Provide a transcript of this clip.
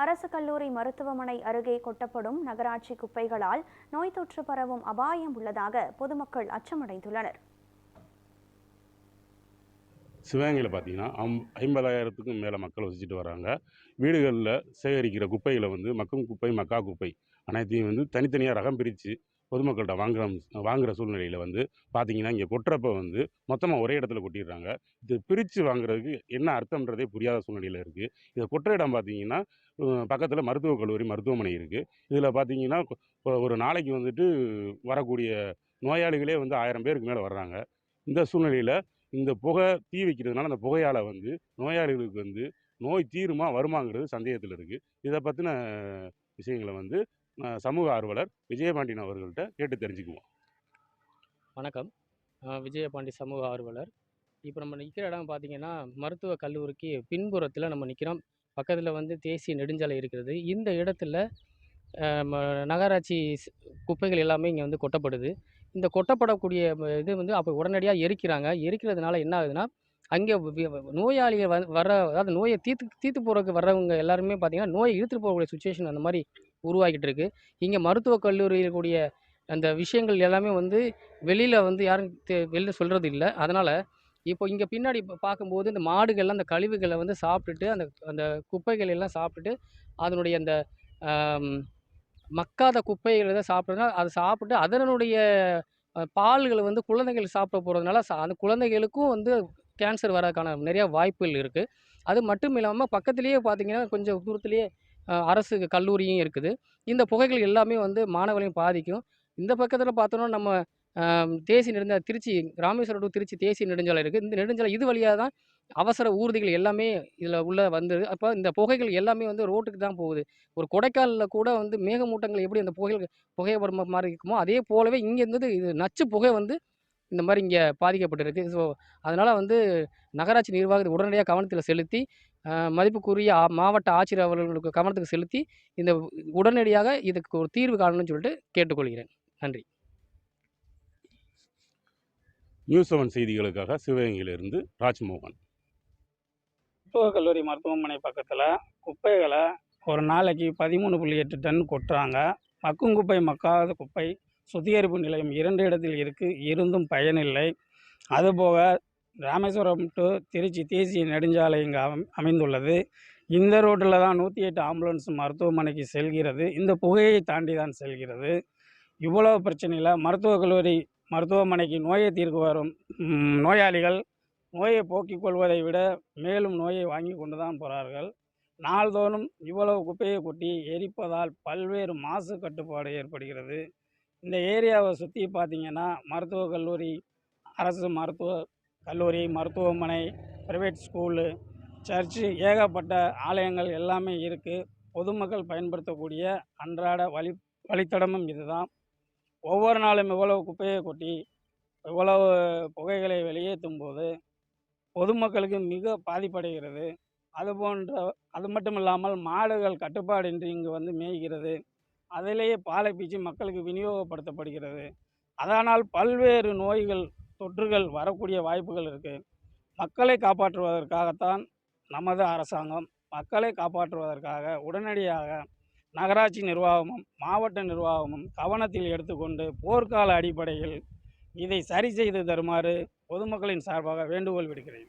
அரசு கல்லூரி மருத்துவமனை அருகே கொட்டப்படும் நகராட்சி குப்பைகளால் நோய் தொற்று பரவும் அபாயம் உள்ளதாக பொதுமக்கள் அச்சமடைந்துள்ளனர். சிவகங்கையில் பார்த்தீங்கன்னா 50,000க்கும் மேலே மக்கள் வசிச்சுட்டு வராங்க. வீடுகளில் சேகரிக்கிற குப்பைகளை மக்கும் குப்பை, மக்கா குப்பை அனைத்தையும் தனித்தனியாக ரகம் பிரித்து பொதுமக்கள்கிட்ட வாங்குகிற சூழ்நிலையில் பார்த்தீங்கன்னா இங்கே கொட்டுறப்ப மொத்தமாக ஒரே இடத்துல கொட்டிடுறாங்க. இது பிரித்து வாங்குறதுக்கு என்ன அர்த்தம்ன்றதே புரியாத சூழ்நிலையில் இருக்குது. இதை கொட்டுற இடம் பார்த்தீங்கன்னா பக்கத்தில் மருத்துவக் கல்லூரி மருத்துவமனை இருக்குது. இதில் பார்த்தீங்கன்னா ஒரு நாளைக்கு வரக்கூடிய நோயாளிகளே 1000 பேருக்கு மேலே வர்றாங்க. இந்த சூழ்நிலையில் இந்த புகை தீ வைக்கிறதுனால அந்த புகையால் நோயாளிகளுக்கு நோய் தீருமா வருமாங்கிறது சந்தேகத்தில் இருக்குது. இதை பற்றின விஷயங்களை சமூக ஆர்வலர் விஜயபாண்டியன் அவர்கள்ட்ட கேட்டு தெரிஞ்சுக்குவோம். வணக்கம், விஜயபாண்டி சமூக ஆர்வலர். இப்போ நம்ம நிற்கிற இடம் பார்த்திங்கன்னா மருத்துவக் கல்லூரிக்கு பின்புறத்தில் நம்ம நிற்கிறோம். பக்கத்தில் தேசிய நெடுஞ்சாலை இருக்கிறது. இந்த இடத்துல நகராட்சி குப்பைகள் எல்லாமே இங்கே கொட்டப்படுது. இந்த கொட்டப்படக்கூடிய இது அப்போ உடனடியாக எரிக்கிறாங்க. எரிக்கிறதுனால என்ன ஆகுதுன்னா, அங்கே நோயாளிகள் அதாவது நோயை தீர்த்து போகிறதுக்கு வர்றவங்க எல்லாருமே பார்த்திங்கன்னா நோயை இழுத்துட்டு போகக்கூடிய சுச்சுவேஷன் அந்த மாதிரி உருவாக்கிட்டு இருக்குது. இங்கே மருத்துவக் கல்லூரியில் கூடிய அந்த விஷயங்கள் எல்லாமே வெளியில் யாரும் வெளியில் சொல்கிறது இல்லை. அதனால் இப்போ இங்கே பின்னாடி பார்க்கும்போது இந்த மாடுகள்லாம் அந்த கழிவுகளை சாப்பிட்டுட்டு அந்த அந்த குப்பைகள் எல்லாம் சாப்பிட்டுட்டு அதனுடைய அந்த மக்காத குப்பைகளை சாப்பிட்றதுனால அதை சாப்பிட்டு அதனுடைய பால்களை குழந்தைகள் சாப்பிட போகிறதுனால அந்த குழந்தைகளுக்கும் கேன்சர் வரதுக்கான நிறையா வாய்ப்புகள் இருக்குது. அது மட்டும் இல்லாமல் பக்கத்துலேயே பார்த்திங்கன்னா கொஞ்சம் தூரத்துலேயே அரசு கல்லூரியும் இருக்குது. இந்த புகைகள் எல்லாமே மாணவர்களையும் பாதிக்கும். இந்த பக்கத்தில் பார்த்தோன்னா நம்ம தேசிய நெடுஞ்சாலை திருச்சி ராமேஸ்வரம் டு திருச்சி தேசிய நெடுஞ்சாலை இருக்குது. இந்த நெடுஞ்சாலை இது வழியாக தான் அவசர ஊர்திகள் எல்லாமே இதில் உள்ளே வந்துடுது. அப்போ இந்த புகைகள் எல்லாமே ரோட்டுக்கு தான் போகுது. ஒரு கொடைக்கானலில் கூட மேகமூட்டங்கள் எப்படி அந்த புகைப்படம் மாதிரி இருக்குமோ அதே போலவே இங்கேருந்து இது நச்சு புகை இந்த மாதிரி இங்கே பாதிக்கப்பட்டிருக்கு. ஸோ அதனால் நகராட்சி நிர்வாகத்தை உடனடியாக கவனத்தில் செலுத்தி மதிப்புக்குரிய மாவட்ட ஆட்சியர் அவர்களுக்கு கவனத்துக்கு செலுத்தி இந்த உடனடியாக இதுக்கு ஒரு தீர்வு காணணும்னு சொல்லிட்டு கேட்டுக்கொள்கிறேன். நன்றி. நியூஸ் 7 செய்திகளுக்காக சிவகங்கையிலிருந்து ராஜ்மோகன். மருத்துவக் கல்லூரி மருத்துவமனை பக்கத்தில் குப்பைகளை ஒரு நாளைக்கு 13.8 டன் கொட்டுறாங்க. மக்கும் குப்பை, மக்காத குப்பை சுத்திகரிப்பு நிலையம் 2 இடத்தில் இருந்தும் பயனில்லை. அதுபோக ராமேஸ்வரம் டு திருச்சி தேசிய நெடுஞ்சாலை இங்கே அமைந்துள்ளது. இந்த ரோட்டில் தான் 108 ஆம்புலன்ஸ் மருத்துவமனைக்கு செல்கிறது. இந்த புகையை தாண்டி தான் செல்கிறது. இவ்வளவு பிரச்சனையில் மருத்துவக் கல்லூரி மருத்துவமனைக்கு நோயை தீர்க்க வரும் நோயாளிகள் நோயை போக்கிக் கொள்வதை விட மேலும் நோயை வாங்கி கொண்டு தான் போகிறார்கள். நாள்தோறும் இவ்வளவு குப்பையை கொட்டி எரிப்பதால் பல்வேறு மாசு கட்டுப்பாடு ஏற்படுகிறது. இந்த ஏரியாவை சுற்றி பார்த்திங்கன்னா மருத்துவக் கல்லூரி, அரசு மருத்துவக் கல்லூரி, மருத்துவமனை, ப்ரைவேட் ஸ்கூலு, சர்ச்சு, ஏகப்பட்ட ஆலயங்கள் எல்லாமே இருக்குது. பொதுமக்கள் பயன்படுத்தக்கூடிய அன்றாட வழித்தடமும் இதுதான். ஒவ்வொரு நாளும் இவ்வளவு குப்பையை கொட்டி இவ்வளவு புகைகளை வெளியேற்றும் போது பொதுமக்களுக்கு மிக பாதிப்படைகிறது. அது மட்டும் இல்லாமல் மாடுகள் கட்டுப்பாடின்றி இங்கு மேய்கிறது. அதிலேயே பாலை பீச்சி மக்களுக்கு விநியோகப்படுத்தப்படுகிறது. அதனால் பல்வேறு நோய்கள் தொற்றுகள் வரக்கூடிய வாய்ப்புகள் இருக்குது. மக்களை காப்பாற்றுவதற்காகத்தான் நமது அரசாங்கம் மக்களை காப்பாற்றுவதற்காக உடனடியாக நகராட்சி நிர்வாகமும் மாவட்ட நிர்வாகமும் கவனத்தில் எடுத்துக்கொண்டு போர்க்கால அடிப்படையில் இதை சரி செய்து தருமாறு பொதுமக்களின் சார்பாக வேண்டுகோள் விடுக்கிறேன்.